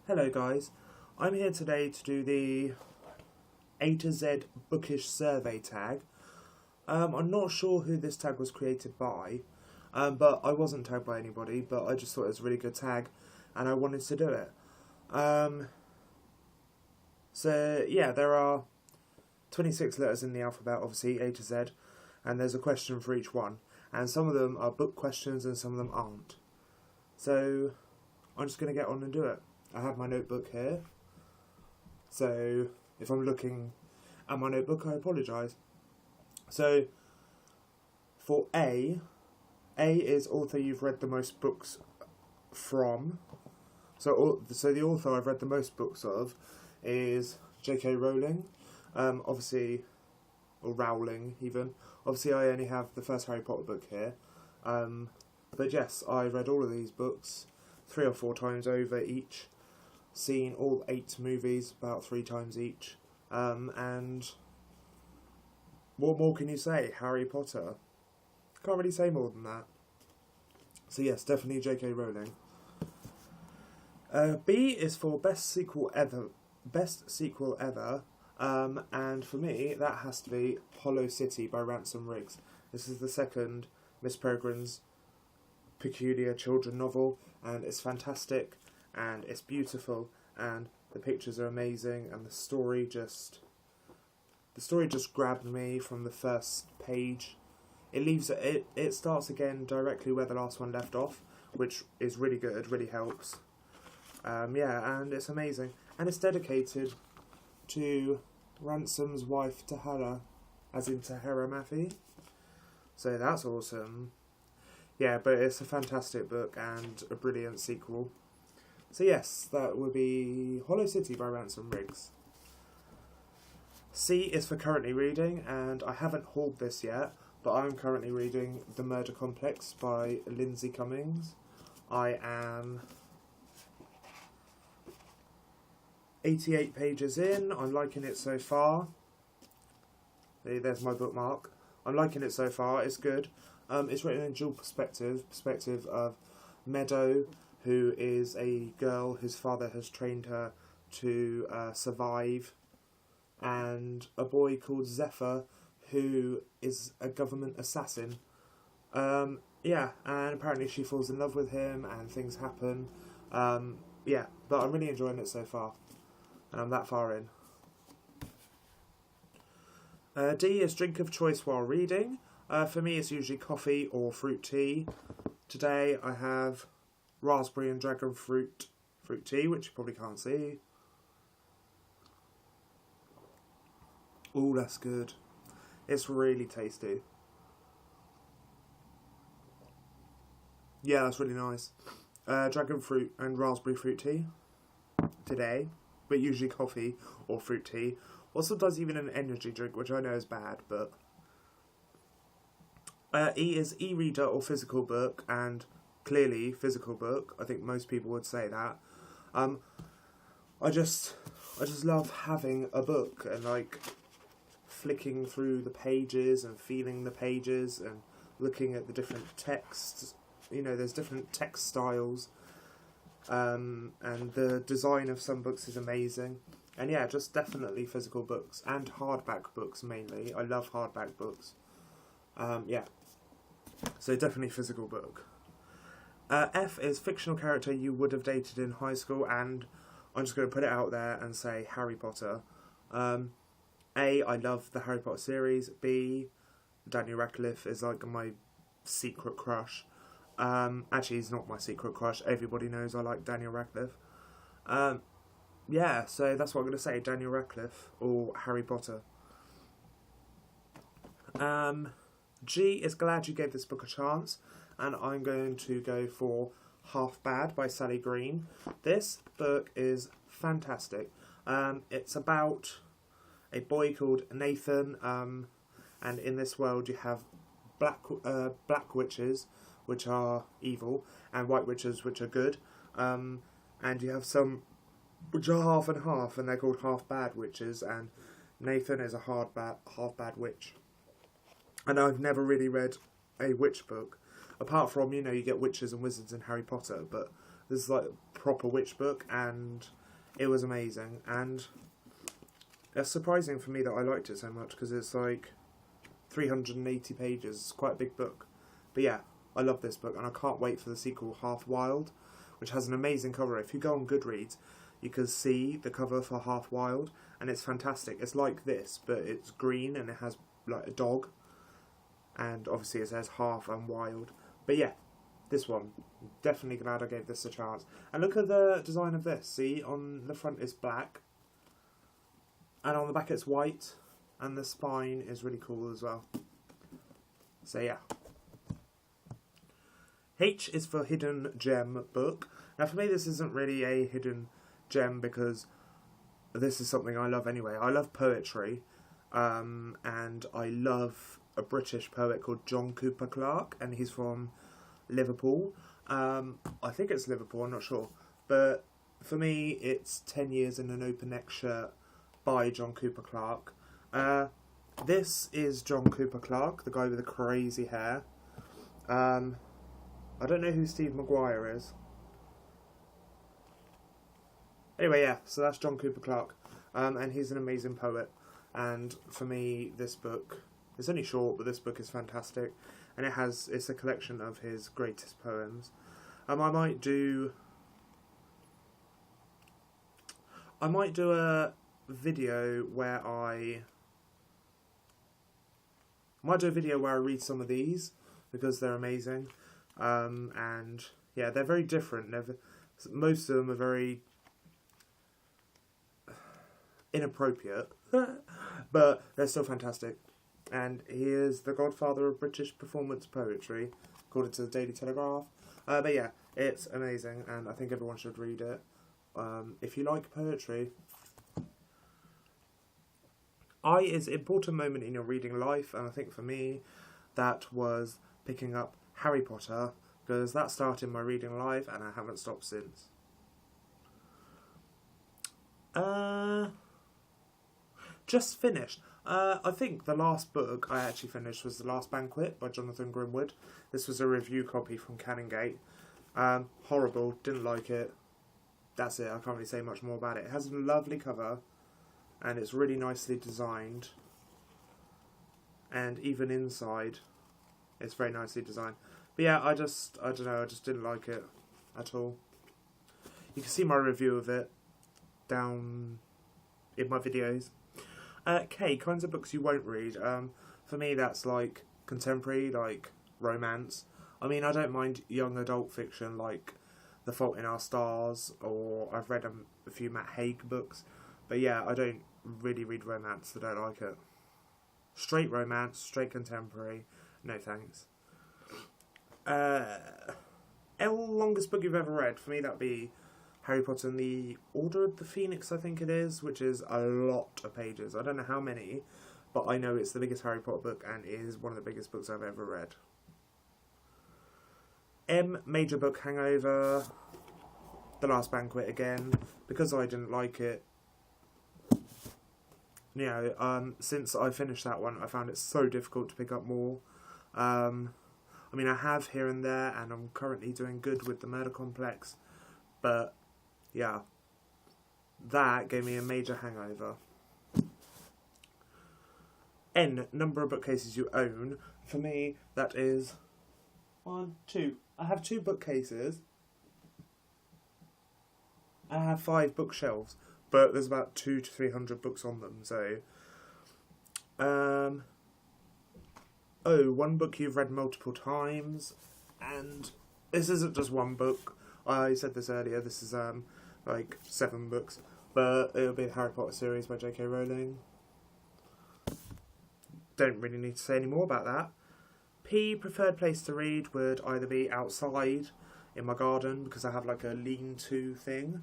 Hello guys, I'm here today to do the A to Z Bookish Survey Tag. I'm not sure who this tag was created by, but I wasn't tagged by anybody, but I just thought it was a really good tag and I wanted to do it. So yeah, there are 26 letters in the alphabet, obviously A to Z, and there's a question for each one, and some of them are book questions and some of them aren't. So I'm just going to get on and do it. I have my notebook here, so if I'm looking at my notebook I apologise. So for A is author you've read the most books from. So the author I've read the most books of is J.K. Rowling, obviously, or Rowling even. Obviously I only have the first Harry Potter book here, but yes, I read all of these books 3 or 4 times over each. Seen all 8 movies about 3 times each, and what more can you say? Harry Potter. Can't really say more than that. So yes, definitely J.K. Rowling. B is for best sequel ever. And for me that has to be Hollow City by Ransom Riggs. This is the second Miss Peregrine's peculiar children novel, and it's fantastic. And it's beautiful, and the pictures are amazing, and the story just grabbed me from the first page. It starts again directly where the last one left off, which is really good, really helps. Yeah, and it's amazing, and it's dedicated to Ransom's wife Tahara, as in Tahara Mafi. So that's awesome. Yeah, but it's a fantastic book and a brilliant sequel. So yes, that would be Hollow City by Ransom Riggs. C is for currently reading, and I haven't hauled this yet, but I'm currently reading The Murder Complex by Lindsay Cummings. I am 88 pages in. I'm liking it so far. There's my bookmark. I'm liking it so far. It's good. It's written in dual perspective of Meadow, who is a girl whose father has trained her to survive, and a boy called Zephyr, who is a government assassin. Yeah, and apparently she falls in love with him and things happen. Yeah, but I'm really enjoying it so far, and I'm that far in. D is drink of choice while reading. For me it's usually coffee or fruit tea. Today I have raspberry and dragon fruit tea, which you probably can't see. Oh, that's good. It's really tasty. Yeah, that's really nice. Dragon fruit and raspberry fruit tea today, but usually coffee or fruit tea, or sometimes even an energy drink, which I know is bad, but... E is e-reader or physical book, and clearly physical book. I think most people would say that. I just love having a book and like flicking through the pages and feeling the pages and looking at the different texts. You know, there's different text styles, and the design of some books is amazing. And yeah, just definitely physical books and hardback books mainly. I love hardback books. Yeah, so definitely physical book. F is fictional character you would have dated in high school, and I'm just going to put it out there and say Harry Potter. A, I love the Harry Potter series. B, Daniel Radcliffe is like my secret crush. Actually, he's not my secret crush. Everybody knows I like Daniel Radcliffe. Yeah, so that's what I'm going to say, Daniel Radcliffe or Harry Potter. G is glad you gave this book a chance, and I'm going to go for Half Bad by Sally Green. This book is fantastic. It's about a boy called Nathan, and in this world you have black witches, which are evil, and white witches, which are good, and you have some which are half and half, and they're called half bad witches, and Nathan is a half bad witch. And I've never really read a witch book, apart from, you know, you get witches and wizards in Harry Potter, but This is like a proper witch book, and it was amazing. And it's surprising for me that I liked it so much, because it's like 380 pages. It's quite a big book. But yeah, I love this book, and I can't wait for the sequel, Half Wild, which has an amazing cover. If you go on GoodReads, you can see the cover for Half Wild, and it's fantastic. It's like this, but it's green, and it has like a dog, and obviously it says Half and Wild. But yeah, this one, definitely glad I gave this a chance. And look at the design of this. See, on the front it's black, and on the back it's white, and the spine is really cool as well. So yeah. H is for Hidden Gem book. Now for me this isn't really a hidden gem, because this is something I love anyway. I love poetry, and I love a British poet called John Cooper Clarke, and he's from Liverpool. I think it's Liverpool, I'm not sure. But for me, it's 10 Years in an Open Neck Shirt by John Cooper Clarke. This is John Cooper Clarke, the guy with the crazy hair. I don't know who Steve Maguire is. Anyway, yeah, so that's John Cooper Clarke, and he's an amazing poet. And for me, this book, it's only short, but this book is fantastic, and it's a collection of his greatest poems. I might do a video where I read some of these, because they're amazing, and yeah, they're very different. Most of them are very inappropriate, but they're still fantastic. And he is the godfather of British performance poetry, according to the Daily Telegraph. But yeah, it's amazing, and I think everyone should read it. If you like poetry. I is an important moment in your reading life, and I think for me that was picking up Harry Potter, because that started my reading life and I haven't stopped since. Just finished. I think the last book I actually finished was The Last Banquet by Jonathan Grimwood. This was a review copy from Canongate. Horrible, didn't like it. That's it, I can't really say much more about it. It has a lovely cover, and it's really nicely designed. And even inside, it's very nicely designed. But yeah, I don't know, I just didn't like it at all. You can see my review of it down in my videos. K, kinds of books you won't read. For me, that's like contemporary, like romance. I mean, I don't mind young adult fiction, like The Fault in Our Stars, or I've read a few Matt Haig books. But yeah, I don't really read romance, I don't like it. Straight romance, straight contemporary, no thanks. Longest book you've ever read? For me, that'd be Harry Potter and the Order of the Phoenix, I think it is, which is a lot of pages. I don't know how many, but I know it's the biggest Harry Potter book and is one of the biggest books I've ever read. M, major book hangover. The Last Banquet again, because I didn't like it. You know, since I finished that one, I found it so difficult to pick up more. I mean, I have here and there, and I'm currently doing good with The Murder Complex, but yeah, that gave me a major hangover. N, number of bookcases you own. For me, that is 1, 2. I have 2 bookcases. I have 5 bookshelves, but there's about 200 to 300 books on them, so... one book you've read multiple times, and this isn't just one book. I said this earlier, this is like 7 books, but it'll be the Harry Potter series by J.K. Rowling. Don't really need to say any more about that. P, preferred place to read would either be outside in my garden, because I have like a lean-to thing.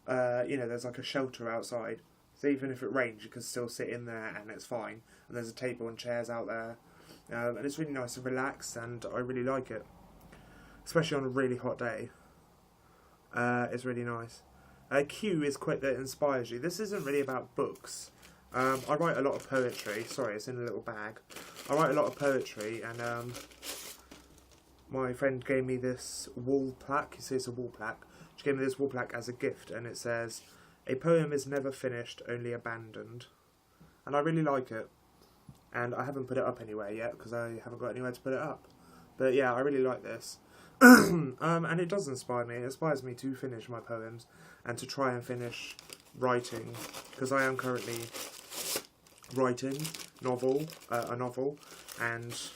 You know, there's like a shelter outside, so even if it rains you can still sit in there and it's fine, and there's a table and chairs out there, and it's really nice and relaxed, and I really like it, especially on a really hot day. It's really nice. Q is quit that inspires you. This isn't really about books. I write a lot of poetry. Sorry, it's in a little bag. I write a lot of poetry, and my friend gave me this wall plaque. You see, it's a wall plaque. She gave me this wall plaque as a gift, and it says, "A poem is never finished, only abandoned." And I really like it. And I haven't put it up anywhere yet, because I haven't got anywhere to put it up. But yeah, I really like this. And it does inspire me. It inspires me to finish my poems, and to try and finish writing, because I am currently writing a novel, and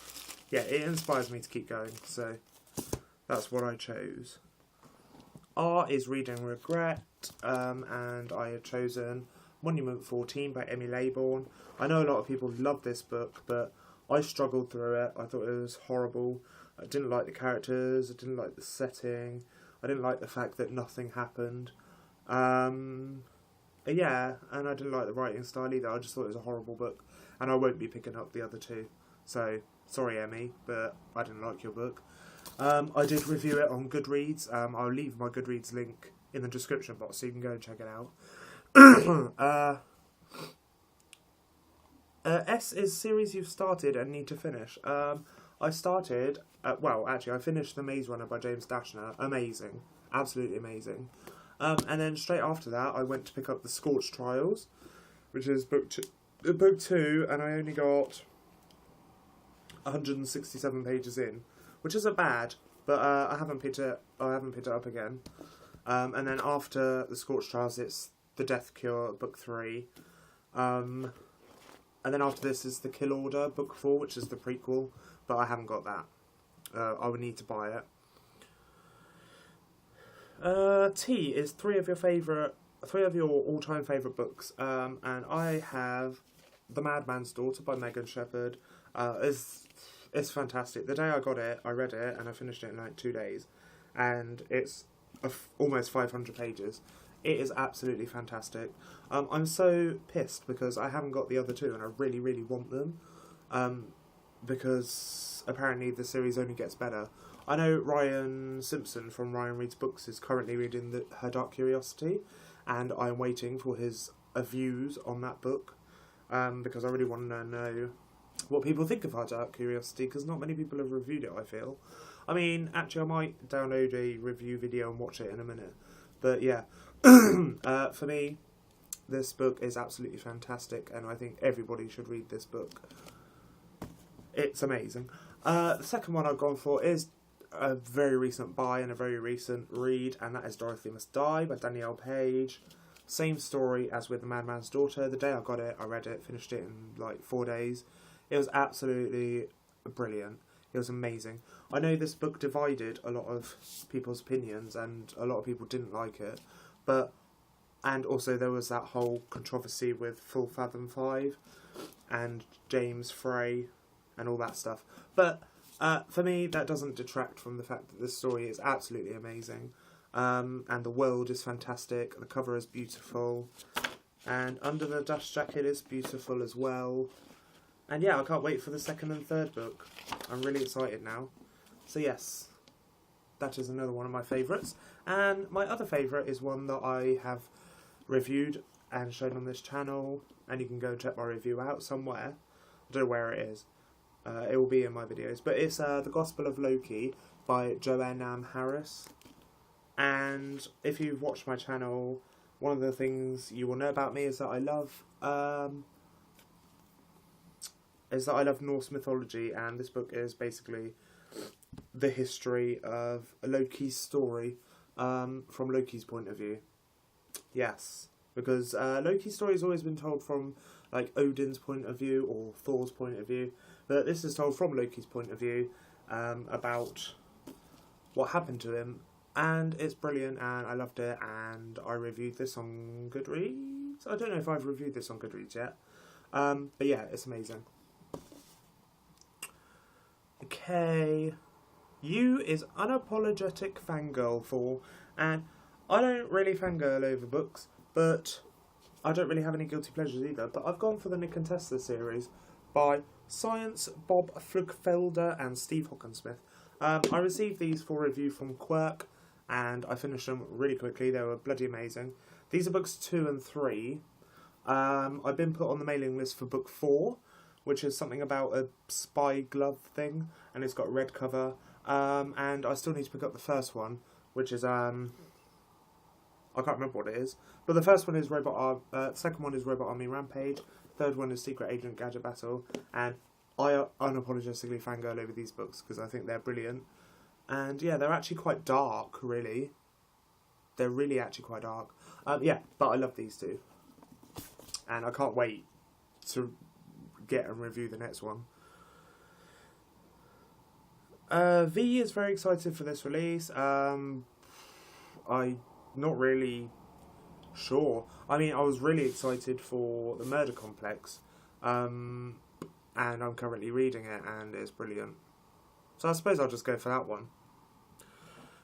yeah, it inspires me to keep going, so that's what I chose. R is Reading Regret, and I had chosen Monument 14 by Emmy Laybourne. I know a lot of people love this book, but I struggled through it. I thought it was horrible. I didn't like the characters, I didn't like the setting, I didn't like the fact that nothing happened. Yeah, and I didn't like the writing style either. I just thought it was a horrible book, and I won't be picking up the other two. So, sorry Emmy, but I didn't like your book. I did review it on GoodReads. I'll leave my GoodReads link in the description box so you can go and check it out. S is series you've started and need to finish. I started, I finished The Maze Runner by James Dashner. Amazing. Absolutely amazing. And then straight after that, I went to pick up The Scorched Trials, which is book 2, and I only got 167 pages in, which isn't bad, but I haven't picked it up again. And then after The Scorched Trials, it's The Death Cure, book 3. And then after this is The Kill Order, book 4, which is the prequel, but I haven't got that. I would need to buy it. T is three of your all-time favourite books, and I have The Madman's Daughter by Megan Shepherd. It's fantastic. The day I got it, I read it, and I finished it in like 2 days, and it's almost 500 pages. It is absolutely fantastic. I'm so pissed because I haven't got the other two, and I really, really want them, because apparently the series only gets better. I know Ryan Simpson from Ryan Reads Books is currently reading Her Dark Curiosity, and I'm waiting for his views on that book, because I really want to know what people think of Her Dark Curiosity, because not many people have reviewed it, I feel. I mean, actually I might download a review video and watch it in a minute, but yeah. For me, this book is absolutely fantastic, and I think everybody should read this book. It's amazing. The second one I've gone for is a very recent buy and a very recent read, and that is Dorothy Must Die by Danielle Page. Same story as with The Madman's Daughter. The day I got it, I read it, finished it in like 4 days. It was absolutely brilliant. It was amazing. I know this book divided a lot of people's opinions, and a lot of people didn't like it. And also there was that whole controversy with Full Fathom 5 and James Frey and all that stuff. But for me, that doesn't detract from the fact that this story is absolutely amazing. And the world is fantastic. The cover is beautiful. And Under the Dust Jacket is beautiful as well. And yeah, I can't wait for the second and third book. I'm really excited now. So yes, that is another one of my favourites. And my other favourite is one that I have reviewed and shown on this channel. And you can go check my review out somewhere. I don't know where it is. It will be in my videos. But it's The Gospel of Loki by Joanne Am Harris. And if you've watched my channel, one of the things you will know about me is that I love Norse mythology, and this book is basically the history of Loki's story from Loki's point of view. Yes, because Loki's story has always been told from like Odin's point of view or Thor's point of view, but this is told from Loki's point of view about what happened to him, and it's brilliant, and I loved it, and I reviewed this on GoodReads. I don't know if I've reviewed this on GoodReads yet, but yeah, it's amazing. Okay, U is Unapologetic Fangirl for, and I don't really fangirl over books, but I don't really have any guilty pleasures either, but I've gone for the Nick and Tessa series by Science, Bob Flugfelder and Steve Hockensmith. I received these for review from Quirk, and I finished them really quickly. They were bloody amazing. These are books 2 and 3. I've been put on the mailing list for book 4, which is something about a spy glove thing, and it's got a red cover. And I still need to pick up the first one, which is I can't remember what it is, but the first one is second one is Robot Army Rampage, third one is Secret Agent Gadget Battle, and I unapologetically fangirl over these books because I think they're brilliant. And yeah, they're actually quite dark, really. They're really actually quite dark. Yeah, but I love these two. And I can't wait to get and review the next one. V is very excited for this release. I'm not really sure. I mean, I was really excited for the Murder Complex. And I'm currently reading it, and it's brilliant. So I suppose I'll just go for that one.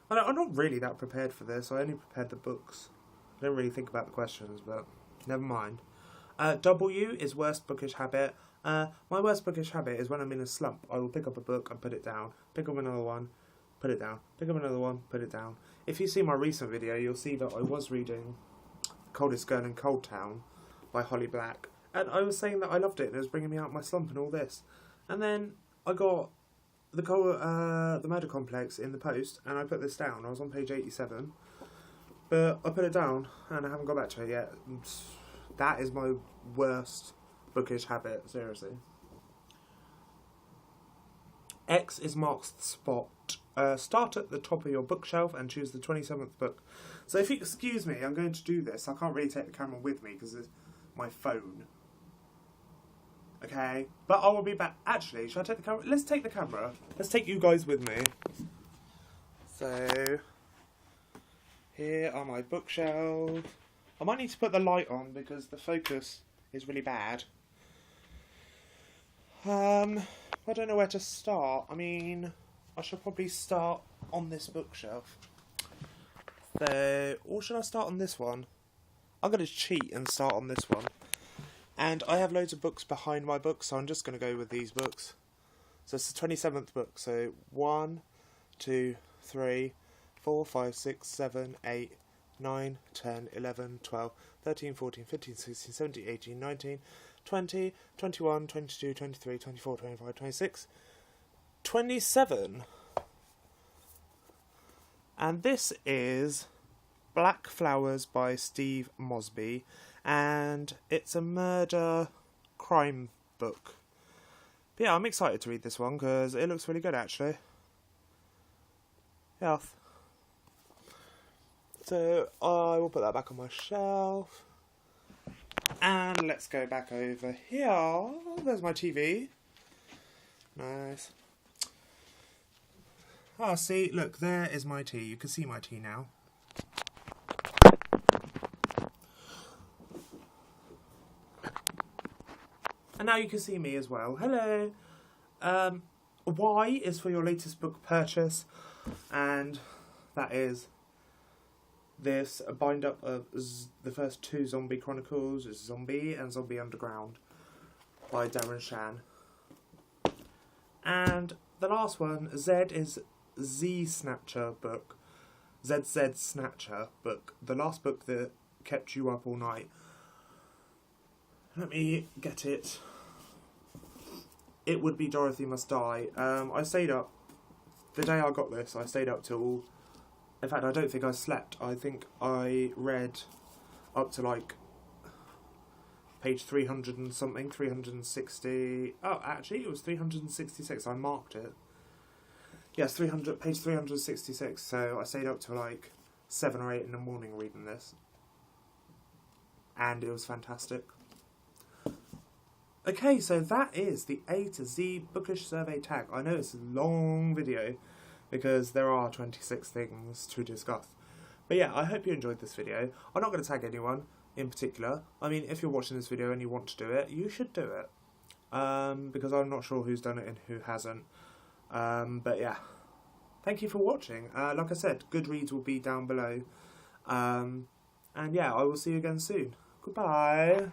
I'm not really that prepared for this. I only prepared the books. I don't really think about the questions, but never mind. W is worst bookish habit. My worst bookish habit is when I'm in a slump, I will pick up a book and put it down, pick up another one, put it down, pick up another one, put it down. If you see my recent video, you'll see that I was reading Coldest Girl in Cold Town by Holly Black, and I was saying that I loved it and it was bringing me out of my slump and all this. And then I got the Murder Complex in the post, and I put this down. I was on page 87, but I put it down and I haven't got back to it yet. That is my worst bookish habit, seriously. X is Mark's spot. Start at the top of your bookshelf and choose the 27th book. So if you excuse me, I'm going to do this. I can't really take the camera with me because it's my phone. Okay? But I will be back. Actually, should I take the camera? Let's take the camera. Let's take you guys with me. So, here are my bookshelves. I might need to put the light on because the focus is really bad. I don't know where to start. I mean, I should probably start on this bookshelf. So, or should I start on this one? I'm going to cheat and start on this one. And I have loads of books behind my books, so I'm just going to go with these books. So it's the 27th book. So 1, 2, 3, 4, 5, 6, 7, 8, 9, 10, 11, 12, 13, 14, 15, 16, 17, 18, 19, 20, 21, 22, 23, 24, 25, 26, 27. And this is Black Flowers by Steve Mosby. And it's a murder crime book. But yeah, I'm excited to read this one because it looks really good, actually. Yeah. So I will put that back on my shelf. And let's go back over here. There's my TV. Nice. Ah, see, look, there is my tea. You can see my tea now. And now you can see me as well. Hello. Y is for your latest book purchase, and that is this bind up of the first 2 Zombie Chronicles, Zombie and Zombie Underground by Darren Shan. And the last one, Z, is Z Snatcher book. ZZ Snatcher book. The last book that kept you up all night. Let me get it. It Would Be Dorothy Must Die. I stayed up. The day I got this, I stayed up till... In fact, I don't think I slept. I think I read up to like page 300 and something, 360... Oh, actually, it was 366. I marked it. Yes, page 366. So I stayed up till like 7 or 8 in the morning reading this. And it was fantastic. Okay, so that is the A to Z Bookish Survey Tag. I know it's a long video because there are 26 things to discuss. But yeah, I hope you enjoyed this video. I'm not going to tag anyone in particular. I mean, if you're watching this video and you want to do it, you should do it. Because I'm not sure who's done it and who hasn't. But yeah, thank you for watching. Like I said, GoodReads will be down below. And yeah, I will see you again soon. Goodbye.